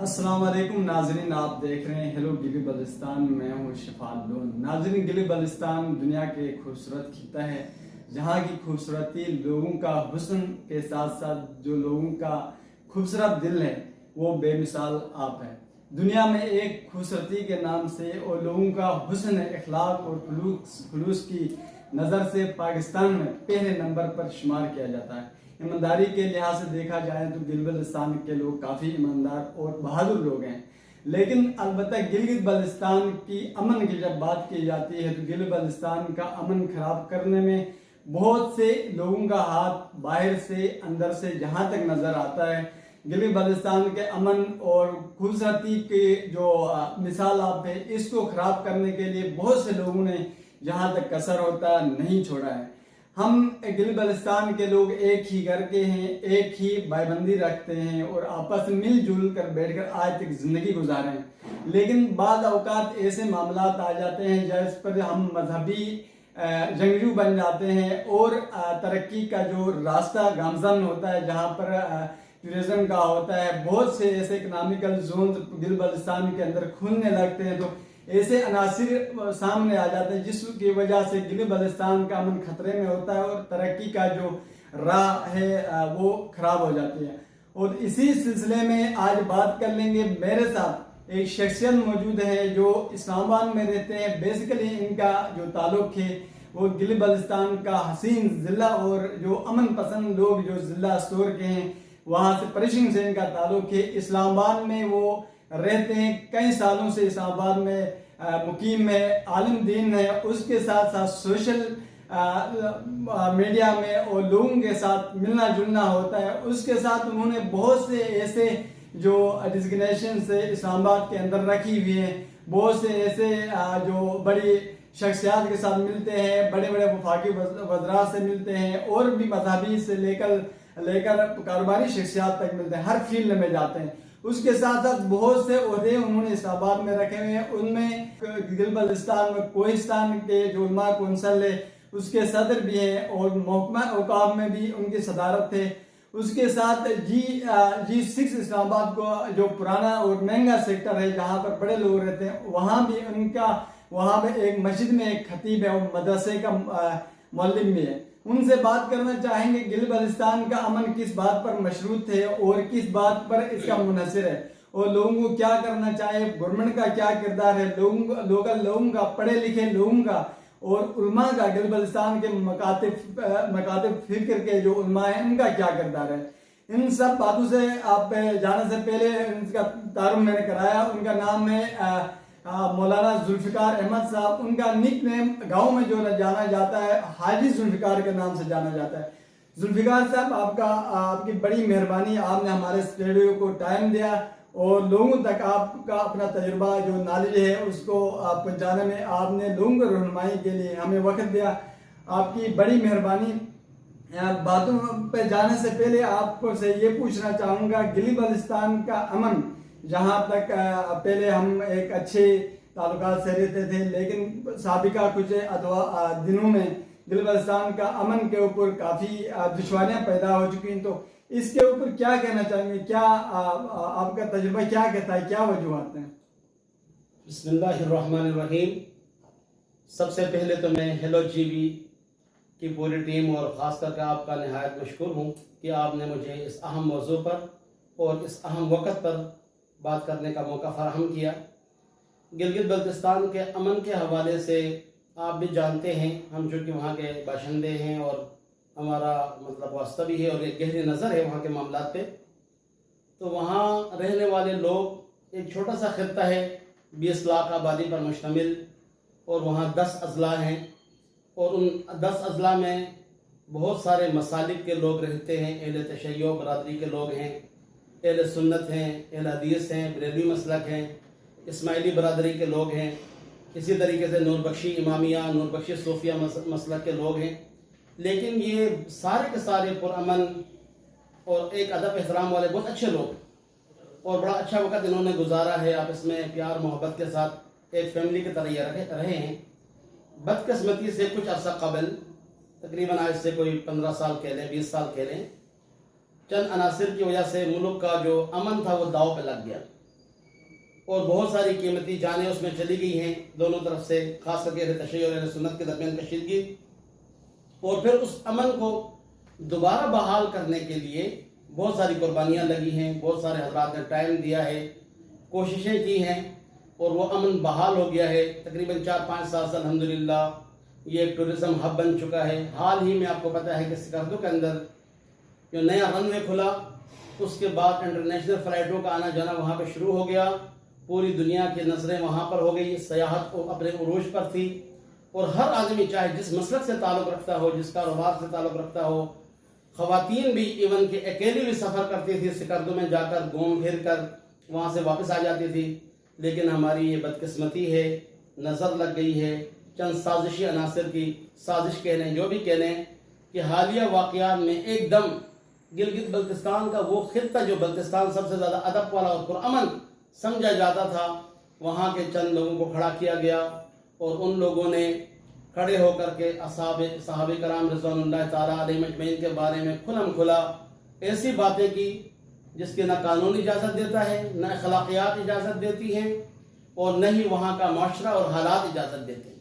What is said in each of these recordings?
السلام علیکم ناظرین، آپ دیکھ رہے ہیں ہیلو گلی بلستان. میں ہوں شفاعت لون. ناظرین، گلی بلستان دنیا کے ایک خوبصورت خطہ ہے جہاں کی خوبصورتی لوگوں کا حسن کے ساتھ ساتھ جو لوگوں کا خوبصورت دل ہے وہ بے مثال آپ ہے. دنیا میں ایک خوبصورتی کے نام سے اور لوگوں کا حسن اخلاق اور خلوص کی نظر سے پاکستان میں پہلے نمبر پر شمار کیا جاتا ہے. ایمانداری کے لحاظ سے دیکھا جائے تو گلگت بلتستان کے لوگ کافی ایماندار اور بہادر لوگ ہیں، لیکن البتہ گلگت بلتستان کی امن کی جب بات کی جاتی ہے تو گلگت بلتستان کا امن خراب کرنے میں بہت سے لوگوں کا ہاتھ باہر سے اندر سے جہاں تک نظر آتا ہے. گلگت بلتستان کے امن اور خوبصورتی کے جو مثال آپ ہے اس کو خراب کرنے کے لیے بہت سے لوگوں نے جہاں تک کسر ہوتا نہیں چھوڑا ہے. ہم گلگت بلتستان کے لوگ ایک ہی گھر کے ہیں، ایک ہی بھائی بندی رکھتے ہیں اور آپس میں مل جل کر بیٹھ کر آج تک زندگی گزارے ہیں. لیکن بعض اوقات ایسے معاملات آ جاتے ہیں جس پر ہم مذہبی جنگجو بن جاتے ہیں اور ترقی کا جو راستہ گامزن ہوتا ہے جہاں پر ٹورزم کا ہوتا ہے، بہت سے ایسے اکنامیکل زونز گلگت بلتستان کے اندر کھلنے لگتے ہیں تو ایسے عناصر سامنے آ جاتے ہیں جس کی وجہ سے گلگت بلتستان کا امن خطرے میں ہوتا ہے اور ترقی کا جو راہ ہے وہ خراب ہو جاتی ہے. اور اسی سلسلے میں آج بات کر لیں گے. میرے ساتھ ایک شخصیت موجود ہے جو اسلام آباد میں رہتے ہیں. بیسیکلی ان کا جو تعلق ہے وہ گلگت بلتستان کا حسین ضلع اور جو امن پسند لوگ جو ضلع سور کے ہیں وہاں سے پریشنگ سے ان کا تعلق ہے. اسلام آباد میں وہ رہتے ہیں، کئی سالوں سے اسلام آباد میں مقیم ہے، عالم دین ہے. اس کے ساتھ ساتھ سوشل میڈیا میں اور لوگوں کے ساتھ ملنا جلنا ہوتا ہے. اس کے ساتھ انہوں نے بہت سے ایسے جو ڈیزگنیشن سے اسلام آباد کے اندر رکھی ہوئی ہیں، بہت سے ایسے جو بڑی شخصیات کے ساتھ ملتے ہیں، بڑے بڑے وفاقی وزراء سے ملتے ہیں اور بھی مذہبی سے لے کر کاروباری شخصیات تک ملتے ہیں، ہر فیلڈ میں جاتے ہیں. اس کے ساتھ ساتھ بہت سے عہدے انہوں نے اسلام آباد میں رکھے ہوئے ہیں. ان میں گلگت بلتستان میں کوہستان کے جو علماء کونسل ہے اس کے صدر بھی ہیں اور محکمہ اوقاف میں بھی ان کی صدارت ہے. اس کے ساتھ جی 6 اسلام آباد کو جو پرانا اور مہنگا سیکٹر ہے جہاں پر بڑے لوگ رہتے ہیں وہاں بھی وہاں پہ ایک مسجد میں ایک خطیب ہے اور مدرسے کا معلم بھی ہے. ان سے بات کرنا چاہیں گے گلگت بلتستان کا امن کس بات پر مشروط ہے اور کس بات پر اس کا منحصر ہے اور لوگوں کو کیا کرنا چاہے، گورنمنٹ کا کیا کردار ہے، لوگوں کا پڑھے لکھے لوگوں کا اور علماء کا، گلگت بلتستان کے مکاتب فکر کے جو علماء ہیں ان کا کیا کردار ہے. ان سب باتوں سے آپ جانے سے پہلے ان کا تعارف میں نے کرایا. ان کا نام ہے مولانا ذوالفقار احمد صاحب. ان کا نک نیم گاؤں میں جو جانا جاتا ہے حاجی ذوالفقار کے نام سے جانا جاتا ہے. ذوالفقار صاحب آپ کی بڑی مہربانی، آپ نے ہمارے اسٹوڈیو کو ٹائم دیا اور لوگوں تک آپ کا اپنا تجربہ جو نالج ہے اس کو آپ پہنچانے میں آپ نے لوگوں کو رہنمائی کے لیے ہمیں وقت دیا. آپ کی بڑی مہربانی. باتوں پہ جانے سے پہلے آپ سے یہ پوچھنا چاہوں گا، گلگت بلتستان کا امن جہاں تک پہلے ہم ایک اچھے تعلقات سے رہتے تھے لیکن سابقہ کچھ دنوں میں گلگت بلتستان کا امن کے اوپر کافی دشواریاں پیدا ہو چکی ہیں، تو اس کے اوپر کیا کہنا چاہیں گے؟ کیا آپ کا تجربہ کیا کہتا ہے، کیا وجوہات ہیں؟ بسم اللہ الرحمن الرحیم. سب سے پہلے تو میں ہیلو جی وی کی پوری ٹیم اور خاص کر کے آپ کا نہایت مشکور ہوں کہ آپ نے مجھے اس اہم موضوع پر اور اس اہم وقت پر بات کرنے کا موقع فراہم کیا. گلگت بلتستان کے امن کے حوالے سے آپ بھی جانتے ہیں، ہم چونکہ وہاں کے باشندے ہیں اور ہمارا مطلب واسطہ بھی ہے اور ایک گہری نظر ہے وہاں کے معاملات پہ. تو وہاں رہنے والے لوگ ایک چھوٹا سا خطہ ہے 20 لاکھ آبادی پر مشتمل اور وہاں 10 اضلاع ہیں اور ان 10 اضلاع میں بہت سارے مسالک کے لوگ رہتے ہیں. اہل تشیع برادری کے لوگ ہیں، اہل سنت ہیں، اہل حدیث ہیں، بریلوی مسلک ہیں، اسماعیلی برادری کے لوگ ہیں، اسی طریقے سے نور بخشی امامیہ، نور بخشی صوفیہ مسلک کے لوگ ہیں. لیکن یہ سارے کے سارے پرامن اور ایک ادب احترام والے بہت اچھے لوگ اور بڑا اچھا وقت انہوں نے گزارا ہے. آپس میں پیار محبت کے ساتھ ایک فیملی کی طرح یہ رہے ہیں. بدقسمتی سے کچھ عرصہ قبل، تقریباً آج سے کوئی 15 سال کہہ لیں، 20 سال کہہ لیں، چند عناصر کی وجہ سے ملک کا جو امن تھا وہ داؤ پہ لگ گیا. اور بہت ساری قیمتی جانیں اس میں چلی گئی ہیں دونوں طرف سے، خاص کر کے اہل تشیع اور اہل سنت کے درمیان کشیدگی، اور پھر اس امن کو دوبارہ بحال کرنے کے لیے بہت ساری قربانیاں لگی ہیں، بہت سارے حضرات نے ٹائم دیا ہے، کوششیں کی ہیں، اور وہ امن بحال ہو گیا ہے۔ تقریباً 4-5 سال سے الحمدللہ یہ ایک ٹورزم ہب بن چکا ہے۔ حال ہی میں آپ کو پتہ ہے کہ سکردو کے اندر جو نیا رن وے کھلا، اس کے بعد انٹرنیشنل فلائٹوں کا آنا جانا وہاں پہ شروع ہو گیا، پوری دنیا کی نظریں وہاں پر ہو گئی، سیاحت اپنے عروج پر تھی، اور ہر آدمی چاہے جس مسلک سے تعلق رکھتا ہو، جس کاروبار سے تعلق رکھتا ہو، خواتین بھی ایون کہ اکیلی بھی سفر کرتی تھی، سکردو میں جا کر گھوم پھر کر وہاں سے واپس آ جاتی تھی۔ لیکن ہماری یہ بدقسمتی ہے، نظر لگ گئی ہے چند سازشی عناصر کی، سازش کہہ لیں جو بھی کہہ لیں، کہ حالیہ واقعات میں ایک دم گلگت بلتستان کا وہ خطہ جو بلتستان سب سے زیادہ ادب والا اور پرامن سمجھا جاتا تھا، وہاں کے چند لوگوں کو کھڑا کیا گیا، اور ان لوگوں نے کھڑے ہو کر کے صحابہ کرام رضوان اللہ تعالیٰ علیہ اجمعین کے بارے میں کھلم کھلا ایسی باتیں کی جس کے نہ قانون اجازت دیتا ہے، نہ اخلاقیات اجازت دیتی ہیں، اور نہ ہی وہاں کا معاشرہ اور حالات اجازت دیتے ہیں۔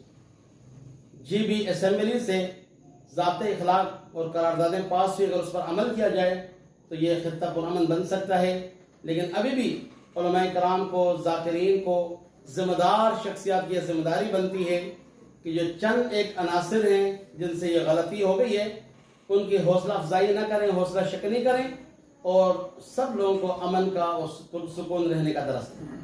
جی بی اسمبلی سے ضابطۂ اخلاق اور قراردادیں پاس ہوئی، اگر اس پر عمل کیا جائے تو یہ خطہ پرامن بن سکتا ہے۔ لیکن ابھی بھی علماء کرام کو، ذاکرین کو، ذمہ دار شخصیات کی ذمہ داری بنتی ہے کہ جو چند ایک عناصر ہیں جن سے یہ غلطی ہو گئی ہے، ان کی حوصلہ افزائی نہ کریں، حوصلہ شکنی کریں، اور سب لوگوں کو امن کا اور سکون رہنے کا درس دیں۔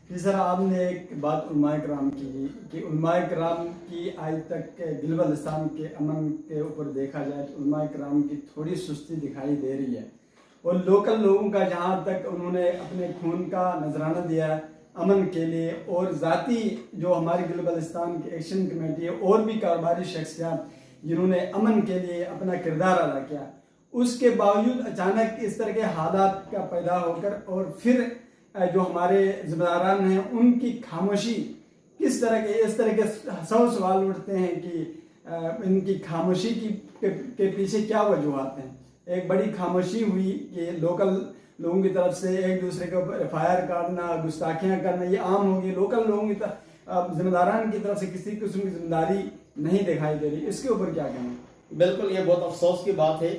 جی سر، آپ نے ایک بات علماء کرام کی کہ علماء کرام کی آج تک گل بلتستان کے امن کے اوپر دیکھا جائے تو علماء کرام کی تھوڑی سستی دکھائی دے رہی ہے، اور لوکل لوگوں کا جہاں تک انہوں نے اپنے خون کا نذرانہ دیا ہے امن کے لیے، اور ذاتی جو ہماری گل بلتستان کی ایکشن کمیٹی ہے اور بھی کاروباری شخصیات جنہوں نے امن کے لیے اپنا کردار ادا کیا، اس کے باوجود اچانک اس طرح کے حالات کا پیدا ہو کر اور پھر جو ہمارے ذمہ داران ہیں ان کی خاموشی کس طرح کے، اس طرح کے 100 سوال اٹھتے ہیں کہ ان کی خاموشی کے پیچھے کیا وجوہات ہیں۔ ایک بڑی خاموشی ہوئی کہ لوکل لوگوں کی طرف سے ایک دوسرے کے اوپر FIR کرنا، گستاخیاں کرنا یہ عام ہو گئی، لوکل لوگوں کی ذمہ داران کی طرف سے کسی قسم کی ذمہ داری نہیں دکھائی دے رہی، اس کے اوپر کیا کہیں؟ بالکل یہ بہت افسوس کی بات ہے۔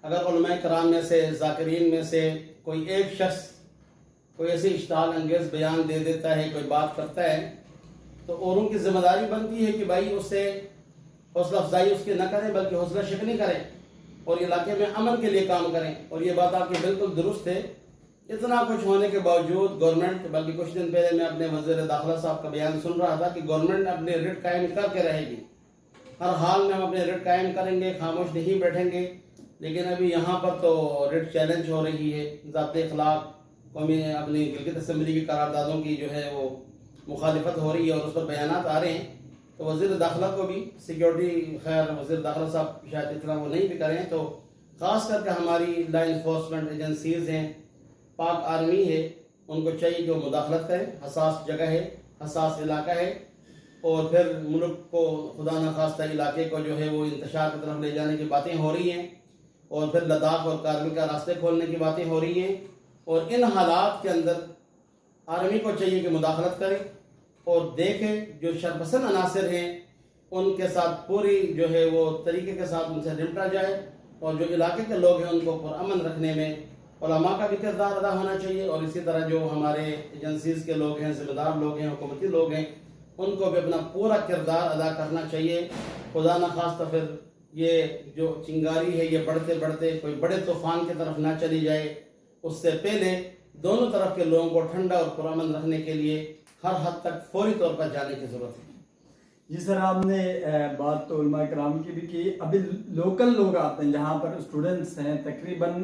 اگر علماء کرام میں سے، ذاکرین میں سے کوئی ایک شخص کوئی ایسی اشتعال انگیز بیان دے دیتا ہے، کوئی بات کرتا ہے، تو اوروں کی ذمہ داری بنتی ہے کہ بھائی اس سے حوصلہ افزائی اس کی نہ کریں بلکہ حوصلہ شکنی کریں اور علاقے میں امن کے لیے کام کریں۔ اور یہ بات آپ کی بالکل درست ہے۔ اتنا کچھ ہونے کے باوجود گورنمنٹ، بلکہ کچھ دن پہلے میں اپنے وزیر داخلہ صاحب کا بیان سن رہا تھا کہ گورنمنٹ اپنے ریٹ قائم کر کے رہے گی، ہر حال میں ہم اپنے ریٹ قائم کریں گے، خاموش نہیں بیٹھیں گے۔ لیکن ابھی یہاں پر تو ریٹ چیلنج ہو رہی ہے، ضابطۂ اخلاق قومی اپنی گلگت اسمبلی کی قراردادوں کی جو ہے وہ مخالفت ہو رہی ہے اور اس پر بیانات آ رہے ہیں، تو وزیر داخلہ کو بھی سیکیورٹی، خیر وزیر داخلہ صاحب شاید اتنا وہ نہیں بھی کریں، تو خاص کر کے ہماری لا انفورسمنٹ ایجنسیز ہیں، پاک آرمی ہے، ان کو چاہیے کہ وہ مداخلت کریں۔ حساس جگہ ہے، حساس علاقہ ہے، اور پھر ملک کو خدا نخواستہ علاقے کو جو ہے وہ انتشار کی طرف لے جانے کی باتیں ہو رہی ہیں، اور پھر لداخ اور کارگل کا راستے کھولنے کی باتیں ہو رہی ہیں۔ اور ان حالات کے اندر آرمی کو چاہیے کہ مداخلت کرے اور دیکھیں جو شرپسند عناصر ہیں ان کے ساتھ پوری جو ہے وہ طریقے کے ساتھ ان سے نمٹا جائے، اور جو علاقے کے لوگ ہیں ان کو پرامن رکھنے میں علماء کا بھی کردار ادا ہونا چاہیے، اور اسی طرح جو ہمارے ایجنسیز کے لوگ ہیں، ذمہ دار لوگ ہیں، حکومتی لوگ ہیں، ان کو بھی اپنا پورا کردار ادا کرنا چاہیے۔ خدا نخواستہ پھر یہ جو چنگاری ہے یہ بڑھتے بڑھتے کوئی بڑے طوفان کی طرف نہ چلی جائے، اس سے پہلے دونوں طرف کے لوگوں کو ٹھنڈا اور پرامن رکھنے کے لیے ہر حد تک فوری طور پر جانے کی ضرورت ہے۔ جی سر، آپ نے بات تو علماء کرام کی بھی کی، ابھی لوکل لوگ آتے ہیں جہاں پر اسٹوڈنٹس ہیں، تقریباً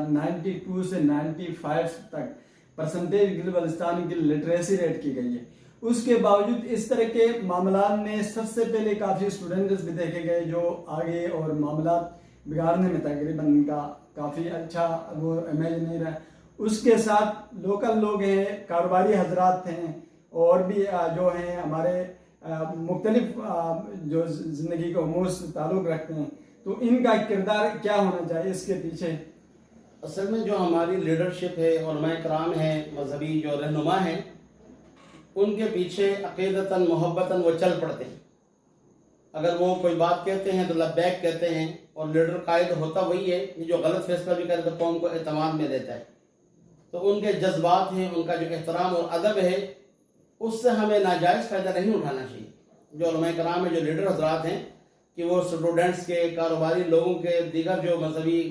92 سے 95 تک پرسنٹیج گل بلتستان کی لٹریسی ریٹ کی گئی ہے۔ اس کے باوجود اس طرح کے معاملات میں سب سے پہلے کافی اسٹوڈنٹس بھی دیکھے گئے جو آگے اور معاملات بگاڑنے میں تقریباً ان کا کافی اچھا وہ امیج نہیں رہا۔ اس کے ساتھ لوکل لوگ ہیں، کاروباری حضرات ہیں، اور بھی جو ہیں ہمارے مختلف جو زندگی کے امور سے تعلق رکھتے ہیں، تو ان کا کردار کیا ہونا چاہیے اس کے پیچھے؟ اصل میں جو ہماری لیڈرشپ ہے، علماء کرام ہیں، مذہبی جو رہنما ہیں، ان کے پیچھے عقیدتاً محبتاً وہ چل پڑتے ہیں. اگر وہ کوئی بات کہتے ہیں تو لبیک کہتے ہیں، اور لیڈر قائد ہوتا وہی ہے کہ جو غلط فیصلہ بھی کرے تو قوم کو اعتماد میں لیتا ہے. تو ان کے جذبات ہیں، ان کا جو احترام اور ادب ہے، اس سے ہمیں ناجائز فائدہ نہیں اٹھانا چاہیے. جو علماء کرام ہیں، جو لیڈر حضرات ہیں، کہ وہ اسٹوڈنٹس کے، کاروباری لوگوں کے، دیگر جو مذہبی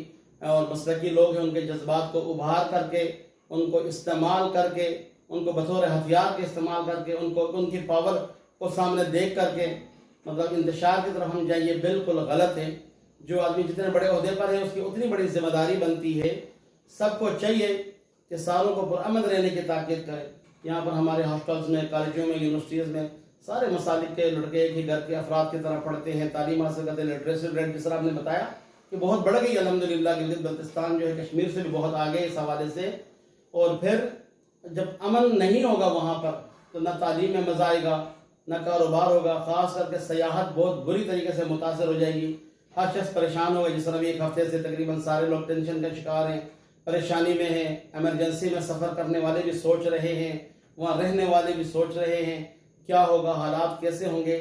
اور مسلکی لوگ ہیں، ان کے جذبات کو ابھار کر کے، ان کو استعمال کر کے، ان کو بطور ہتھیار کے استعمال کر کے، ان کی پاور کو سامنے دیکھ کر کے مطلب انتشار کی طرف ہم جائیں، یہ بالکل غلط ہے. جو آدمی جتنے بڑے عہدے پر ہے اس کی اتنی بڑی ذمہ داری بنتی ہے. سب کو چاہیے کہ ساروں کو پرامن رہنے کی تاکید کرے. یہاں پر ہمارے ہاسٹلز میں، کالجوں میں، یونیورسٹیز میں سارے مسالک کے لڑکے ایک ہی گھر کے افراد کی طرح پڑھتے ہیں، تعلیم حاصل کرتے ہیں. لٹریسی ریٹ جس طرح آپ نے بتایا کہ بہت بڑھ گئی الحمدللہ. گلگت بلتستان جو ہے کشمیر سے بھی بہت آگے اس حوالے سے. اور پھر جب امن نہیں ہوگا وہاں پر تو نہ تعلیم میں مزہ آئے گا، نہ کاروبار ہوگا. خاص کر کے سیاحت بہت بری طریقے سے متاثر ہو جائے گی. ہر شخص پریشان ہوگا. جس طرح بھی ایک ہفتے سے تقریباً سارے لوگ ٹینشن کا شکار ہیں، پریشانی میں ہیں. ایمرجنسی میں سفر کرنے والے بھی سوچ رہے ہیں، وہاں رہنے والے بھی سوچ رہے ہیں کیا ہوگا، حالات کیسے ہوں گے.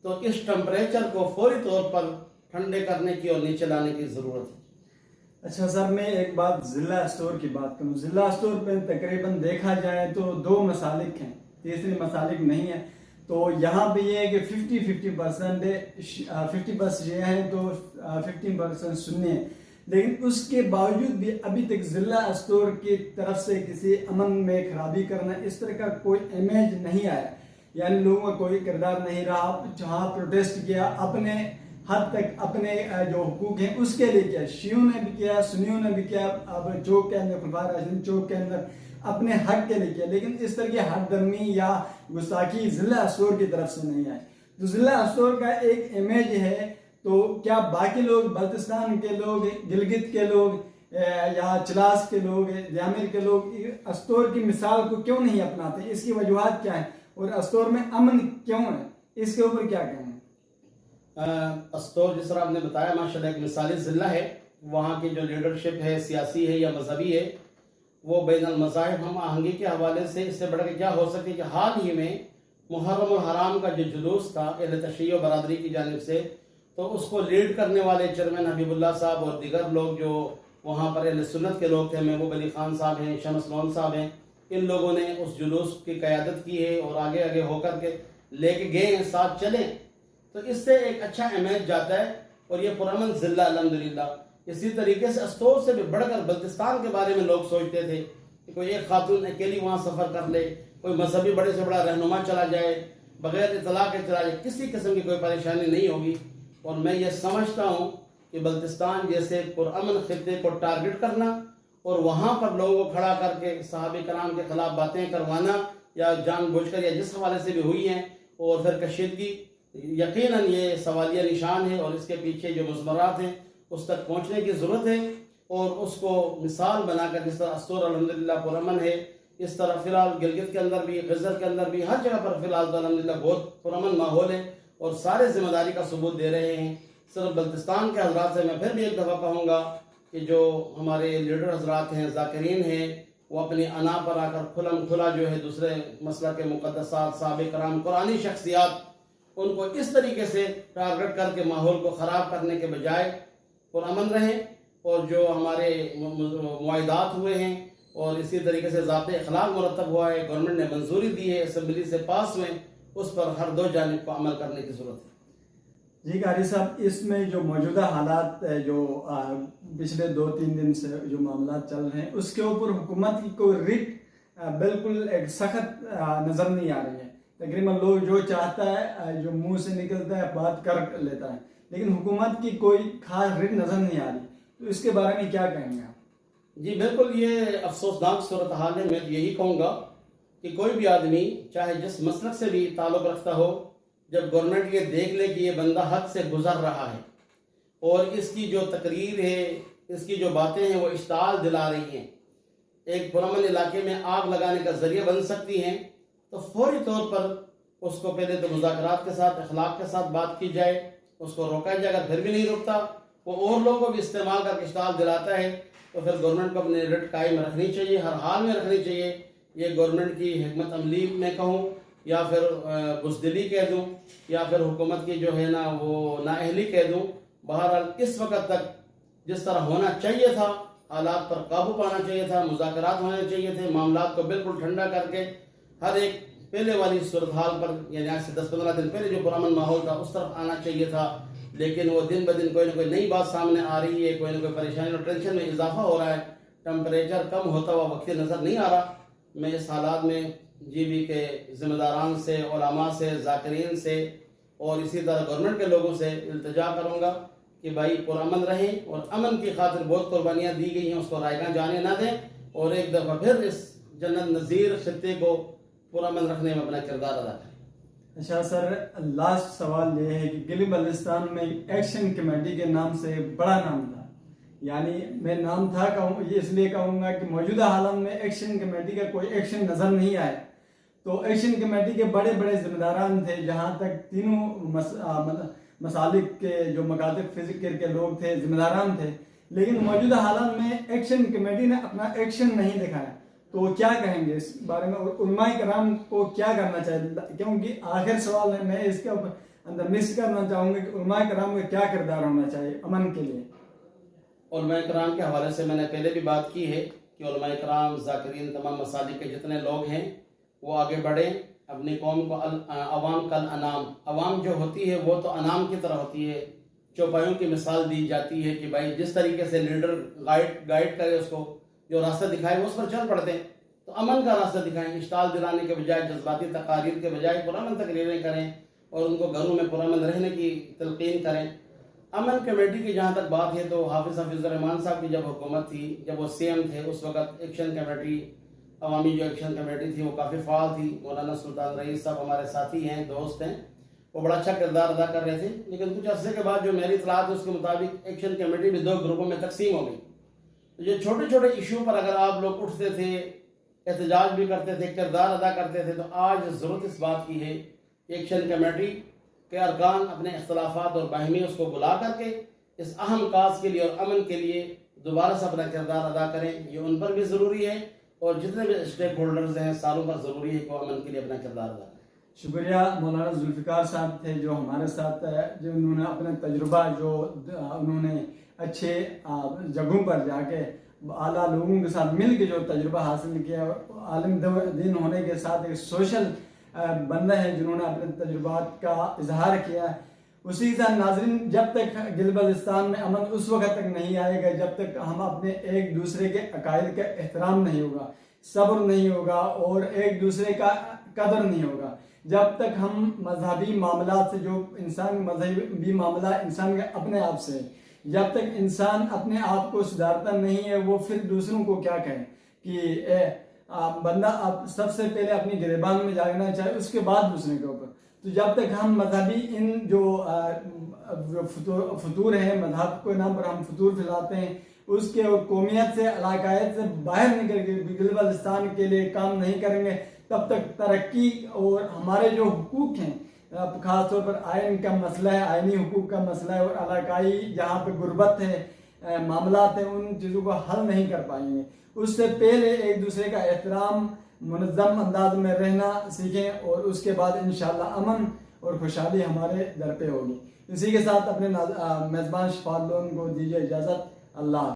تو اس ٹمپریچر کو فوری طور پر ٹھنڈے کرنے کی اور نیچے لانے کی ضرورت ہے. اچھا سر، میں ایک بات ضلع اسٹور کی بات کروں. ضلع اسٹور پہ تقریباً دیکھا جائے تو 2 مسالک ہیں، تیسری مسالک نہیں ہے. تو یہاں پہ یہ ہے کہ 50% ہے، 50% یہ ہیں تو 15% سنی ہیں. لیکن اس کے باوجود بھی ابھی تک ضلع اسٹور کی طرف سے کسی امن میں خرابی کرنا اس طرح کا کوئی امیج نہیں آیا. یعنی لوگوں کا کوئی کردار نہیں رہا. جہاں پروٹیسٹ کیا اپنے حد تک اپنے جو حقوق ہیں اس کے لیے کیا، شیعوں نے بھی کیا، سنیوں نے بھی کیا. اب چوک کے اندر، خلفائے راشدین چوک کے اندر اپنے حق کے لیے کیا. لیکن اس طرح کی حق درمی یا گستاخی ضلع اسٹور کی طرف سے نہیں آئی. تو ضلع اسٹور کا ایک امیج ہے. تو کیا باقی لوگ، بلتستان کے لوگ، گلگت کے لوگ یا چلاس کے لوگ، جامر کے لوگ اسٹور کی مثال کو کیوں نہیں اپناتے؟ اس کی وجوہات کیا ہیں اور اسٹور میں امن کیوں ہے؟ اس کے اوپر کیا کہیں؟ اسٹور جس طرح آپ نے بتایا ماشاءاللہ ایک مثالی ضلع ہے. وہاں کی جو لیڈرشپ ہے، سیاسی ہے یا مذہبی ہے، وہ بین المذاہب ہم آہنگی کے حوالے سے اس سے بڑھ کے کیا ہو سکے کہ حال ہی میں محرم الحرام کا جو جلوس تھا اہل تشیع و برادری کی جانب سے، تو اس کو لیڈ کرنے والے چیئرمین حبیب اللہ صاحب اور دیگر لوگ جو وہاں پر اہل سنت کے لوگ تھے، محبوب علی خان صاحب ہیں، شمس لون صاحب ہیں، ان لوگوں نے اس جلوس کی قیادت کی ہے اور آگے آگے ہو کر کے لے کے گئے ہیں، ساتھ چلیں. تو اس سے ایک اچھا امیج جاتا ہے اور یہ پرامن ضلع الحمدللہ. اسی طریقے سے اسٹور سے بھی بڑھ کر بلتستان کے بارے میں لوگ سوچتے تھے کہ کوئی ایک خاتون اکیلی وہاں سفر کر لے، کوئی مذہبی بڑے سے بڑا رہنما چلا جائے، بغیر اطلاع کے چلا جائے، کسی قسم کی کوئی پریشانی نہیں ہوگی. اور میں یہ سمجھتا ہوں کہ بلتستان جیسے پرامن خطے کو ٹارگٹ کرنا اور وہاں پر لوگوں کو کھڑا کر کے صحابہ کرام کے خلاف باتیں کروانا، یا جان بوجھ کر یا جس حوالے سے بھی ہوئی ہیں، اور پھر کشیدگی، یقیناً یہ سوالیہ نشان ہے اور اس کے پیچھے جو مضمرات ہیں اس تک پہنچنے کی ضرورت ہے. اور اس کو مثال بنا کر جس طرح اسٹور الحمدللہ پرامن ہے، اس طرح فی الحال گلگت کے اندر بھی، غزر کے اندر بھی، ہر جگہ پر فی الحال الحمدللہ بہت پرامن ماحول ہے اور سارے ذمہ داری کا ثبوت دے رہے ہیں. صرف بلتستان کے حضرات سے میں پھر بھی ایک دفعہ کہوں گا کہ جو ہمارے لیڈر حضرات ہیں، ذاکرین ہیں، وہ اپنی انا پر آ کر کھلم کھلا جو ہے دوسرے مسلک کے مقدسات، صحابہ کرام، قرآنی شخصیات، ان کو اس طریقے سے ٹارگٹ کر کے ماحول کو خراب کرنے کے بجائے پرامن رہیں. اور جو ہمارے معاہدات ہوئے ہیں اور اسی طریقے سے ضابطۂ اخلاق مرتب ہوا ہے، گورنمنٹ نے منظوری دی ہے، اسمبلی سے پاس ہوئے، اس پر ہر دو جانب کو عمل کرنے کی ضرورت ہے. جی قاری صاحب، اس میں جو موجودہ حالات جو پچھلے 2-3 دن سے جو معاملات چل رہے ہیں، اس کے اوپر حکومت کی کوئی ریٹ بالکل ایک سخت نظر نہیں آ رہی ہے. تقریباً لوگ جو چاہتا ہے، جو منہ سے نکلتا ہے بات کر لیتا ہے، لیکن حکومت کی کوئی خاص ریٹ نظر نہیں آ رہی. تو اس کے بارے میں کیا کہیں گے آپ؟ جی بالکل، یہ افسوسناک صورتحال ہے. میں یہی کہوں گا کہ کوئی بھی آدمی چاہے جس مسلک سے بھی تعلق رکھتا ہو، جب گورنمنٹ یہ دیکھ لے کہ یہ بندہ حد سے گزر رہا ہے اور اس کی جو تقریر ہے، اس کی جو باتیں ہیں وہ اشتعال دلا رہی ہیں، ایک پرامن علاقے میں آگ لگانے کا ذریعہ بن سکتی ہیں، تو فوری طور پر اس کو پہلے تو مذاکرات کے ساتھ، اخلاق کے ساتھ بات کی جائے، اس کو روکا جائے. اگر پھر بھی نہیں رکتا، وہ اور لوگوں کو بھی استعمال کر کے اشتعال دلاتا ہے تو پھر گورنمنٹ کو اپنے ریٹ قائم رکھنی چاہیے، ہر حال میں رکھنی چاہیے. یہ گورنمنٹ کی حکمت عملی میں کہوں یا پھر بزدلی کہہ دوں یا پھر حکومت کی جو ہے نا وہ نااہلی کہہ دوں. بہرحال اس وقت تک جس طرح ہونا چاہیے تھا، حالات پر قابو پانا چاہیے تھا، مذاکرات ہونے چاہیے تھے، معاملات کو بالکل ٹھنڈا کر کے ہر ایک پہلے والی صورتحال پر، یعنی آج سے 10-15 دن پہلے جو پرامن ماحول تھا اس طرف آنا چاہیے تھا. لیکن وہ دن بدن کوئی نہ کوئی نئی بات سامنے آ رہی ہے، کوئی نہ کوئی پریشانی اور ٹینشن میں اضافہ ہو رہا ہے، ٹمپریچر کم ہوتا ہوا وقت نظر نہیں آ رہا. میں اس حالات میں جی بی کے ذمہ داران سے، علماء سے، ذاکرین سے اور اسی طرح گورنمنٹ کے لوگوں سے التجا کروں گا کہ بھائی پرامن رہیں اور امن کی خاطر بہت قربانیاں دی گئی ہیں اس کو رائگاں جانے نہ دیں، اور ایک دفعہ پھر اس جنت نظیر خطے کو پرامن رکھنے میں اپنا کردار ادا کریں. اچھا سر، لاسٹ سوال یہ ہے کہ گلگت بلتستان میں ایکشن کمیٹی کے نام سے بڑا نام تھا، یعنی میں نام تھا کہوں یہ اس لیے کہوں گا کہ موجودہ حالات میں ایکشن کمیٹی کا کوئی ایکشن نظر نہیں آیا. تو ایکشن کمیٹی کے بڑے بڑے ذمہ داران تھے، جہاں تک تینوں مسالک کے جو مکاتب فکر کے لوگ تھے ذمہ داران تھے، لیکن موجودہ حالات میں ایکشن کمیٹی نے اپنا ایکشن نہیں دکھایا. تو کیا کہیں گے اس بارے میں، اور علماء کرام کو کیا کرنا چاہیے؟ کیونکہ آخر سوال ہے، میں اس کے اندر مکس کرنا چاہوں گا کہ علماء کرام کا کیا کردار ہونا چاہیے امن کے لیے. علماء کرام کے حوالے سے میں نے پہلے بھی بات کی ہے کہ علماء کرام، ذاکرین، تمام مسالک کے جتنے لوگ ہیں وہ آگے بڑھیں. اپنی قوم کو عوام کل انام، عوام جو ہوتی ہے وہ تو انام کی طرح ہوتی ہے. چوپایوں کی مثال دی جاتی ہے کہ بھائی جس طریقے سے لیڈر گائیڈ کرے اس کو، جو راستہ دکھائے وہ اس پر چل پڑتے ہیں. تو امن کا راستہ دکھائیں، اشتعال دلانے کے بجائے، جذباتی تقاریر کے بجائے پرامن تقریریں کریں اور ان کو گھروں میں پرامن رہنے کی تلقین کریں. امن کمیٹی کی جہاں تک بات ہے تو حافظ الرحمان صاحب کی جب حکومت تھی، جب وہ سی ایم تھے، اس وقت ایکشن کمیٹی، عوامی جو ایکشن کمیٹی تھی وہ کافی فعال تھی. مولانا سلطان رئیس صاحب ہمارے ساتھی ہیں، دوست ہیں، وہ بڑا اچھا کردار ادا کر رہے تھے. لیکن کچھ عرصے کے بعد جو میری اطلاعات ہے اس کے مطابق ایکشن کمیٹی بھی 2 گروپوں میں تقسیم ہو گئی. یہ چھوٹے چھوٹے ایشو پر اگر آپ لوگ اٹھتے تھے، احتجاج بھی کرتے تھے، کردار ادا کرتے تھے، تو آج ضرورت اس بات کی ہے کہ ایکشن کمیٹی کے ارکان اپنے اختلافات اور باہمی اس کو بلا کر کے اس اہم کاز کے لیے اور امن کے لیے دوبارہ سے اپنا کردار ادا کریں. یہ ان پر بھی ضروری ہے اور جتنے بھی اسٹیک ہولڈرز ہیں ساروں پر ضروری ہے کہ وہ امن کے لیے اپنا کردار ادا کریں. شکریہ. مولانا ذوالفقار صاحب تھے جو ہمارے ساتھ جو انہوں نے اپنے تجربہ جو انہوں نے اچھے جگہوں پر جا کے اعلیٰ لوگوں کے ساتھ مل کے جو تجربہ حاصل کیا، عالم دین ہونے کے ساتھ ایک سوشل بندہ ہے جنہوں نے اپنے تجربات کا اظہار کیا. اسی طرح ناظرین، جب تک گلگت بلتستان میں امن اس وقت تک نہیں آئے گا جب تک ہم اپنے ایک دوسرے کے عقائد کا احترام نہیں ہوگا، صبر نہیں ہوگا اور ایک دوسرے کا قدر نہیں ہوگا. جب تک ہم مذہبی معاملات سے، جو انسان مذہبی معاملہ انسان کے اپنے آپ سے، جب تک انسان اپنے آپ کو سدھارتا نہیں ہے، وہ پھر دوسروں کو کیا کہیں کہ بندہ اب سب سے پہلے اپنی گریبان میں جاگنا چاہے، اس کے بعد دوسرے کے اوپر. تو جب تک ہم مذہبی ان جو فطور ہیں، مذہب کے نام پر ہم فطور پھیلاتے ہیں، اس کے قومیت سے، علاقائیت سے باہر نکل کے گلگت بلتستان کے لیے کام نہیں کریں گے، تب تک ترقی اور ہمارے جو حقوق ہیں، خاص طور پر آئین کا مسئلہ ہے، آئینی حقوق کا مسئلہ ہے، اور علاقائی جہاں پہ غربت ہے، معاملات ہیں، ان چیزوں کو حل نہیں کر پائیں گے. اس سے پہلے ایک دوسرے کا احترام، منظم انداز میں رہنا سیکھیں، اور اس کے بعد انشاءاللہ امن اور خوشحالی ہمارے در پہ ہوگی. اسی کے ساتھ اپنے میزبان شفاعت لون کو دیجیے اجازت. اللہ